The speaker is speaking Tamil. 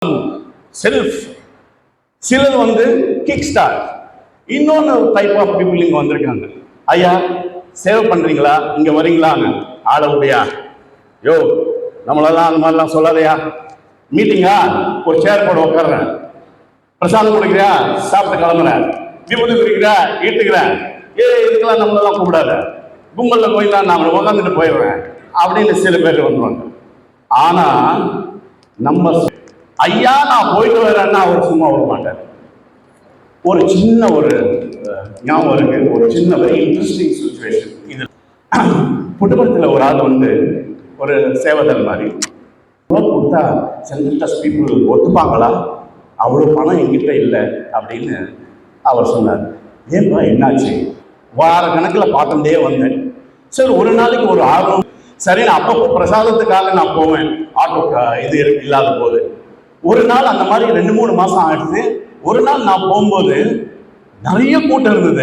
செல்ஃப், சிலர் கிக் ஸ்டார், இன்னொன்று டைப் ஆஃப் பீப்புள் இங்கே வந்திருக்காங்க. ஐயா சேவ் பண்ணுறீங்களா, இங்கே வரீங்களாங்க, ஆள முடியா, யோ நம்மளெல்லாம் அந்த மாதிரிலாம் சொல்லாதையா, மீட்டிங்கா ஒரு சேர் போட உட்காடுறேன், பிரசாதம் கொடுக்குறியா சாப்பிட்டு கிளம்புறேன், விபூதி குறிக்கிறா ஈட்டுக்கிறேன், இதுக்கெல்லாம் நம்மளெல்லாம் கூப்பிடாத, கும்பலில் போயிடலாம் நான் உட்காந்துட்டு போயிடுறேன் அப்படின்னு சில பேர் வந்துடுவாங்க. ஆனால் நம்ம ஐயா நான் போயிட்டு வரேன்னா அவர் சும்மா வர மாட்டார். ஒரு சின்ன ஞாபகம் இருக்கு, ஒரு சின்ன வெரி இன்ட்ரெஸ்டிங் சிச்சுவேஷன். இது குடும்பத்தில் ஒரு ஆள் ஒரு சேவதல் மாதிரி கொடுத்தா சென்ட்ரஸ் பீப்புள் ஒத்துப்பாங்களா, அவ்வளோ பணம் என்கிட்ட இல்லை அப்படின்னு அவர் சொன்னார். ஏன்பா என்னாச்சு? வார கணக்கில் பார்த்துட்டே வந்தேன். சரி ஒரு நாளைக்கு ஒரு ஆர்வம், சரி நான் அப்பப்போ பிரசாதத்துக்காக நான் போவேன், ஆட்டோ இது இல்லாத போது. ஒரு நாள் அந்த மாதிரி 2-3 மாதம் ஆயிடுச்சு. ஒரு நாள் நான் போகும்போது நிறைய கூட்டம் இருந்தது.